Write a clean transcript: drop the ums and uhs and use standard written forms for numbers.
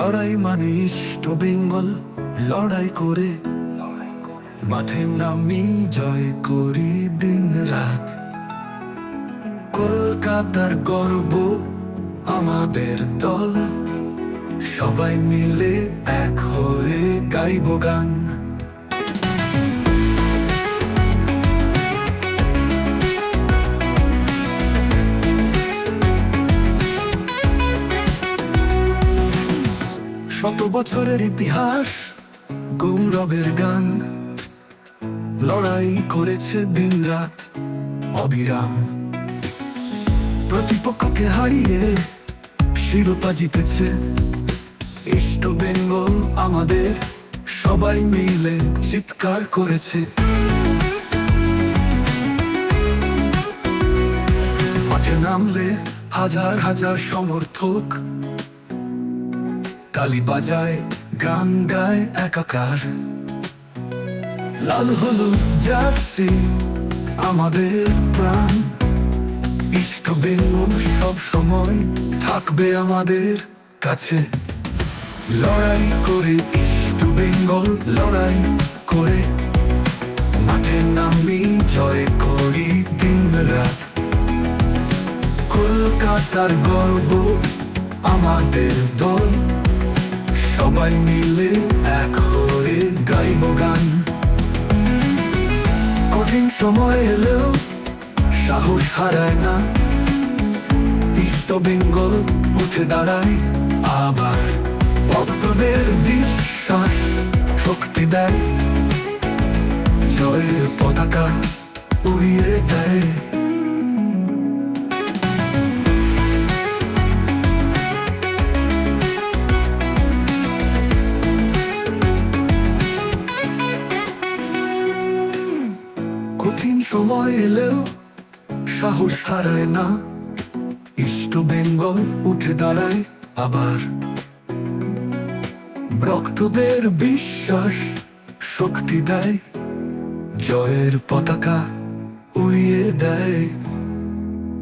লড়াই মানে ইষ্ট বেঙ্গল, লড়াই করে মাঠে নামি জয় করি দিন রাত। কলকাতার গর্ব আমাদের দল, সবাই মিলে এক হয়ে গাইব গান। শত বছরের ইতিহাস, গৌরবের গান, লড়াই করেছে দিন রাত অবিরাম। প্রতিপক্ষকে হারিয়ে শিরোপা জিতেছে ইষ্ট বেঙ্গল আমাদের, সবাই মিলে চিৎকার করেছে। মাঠে নামলে হাজার হাজার সমর্থক তালি বাজায়, গান গায় একাকার। লাল হলুদ জার্সি আমাদের প্রাণ, ইষ্ট বেঙ্গল সব সময় থাকবে আমাদের কাছে। লড়াই করে ইষ্ট বেঙ্গল, লড়াই করে মাঠে নামি জয় করি দিন রাত। কলকাতার গর্ব আমাদের দল, সবাই মিলে এক হয়ে গাইব গান। কঠিন সময় এলেও সাহস হারায় না, ইষ্ট বেঙ্গল উঠে দাঁড়ায় আবার। ভক্তদের বিশ্বাস শক্তি দেয়, জয়ের পতাকা উড়িয়ে দেয়। কঠিন সময় এলেও সাহস হারায় না, ইষ্ট বেঙ্গল উঠে দাঁড়ায় আবার। ভক্তদের বিশ্বাস শক্তি দেয়, জয়ের পতাকা উড়িয়ে দেয়।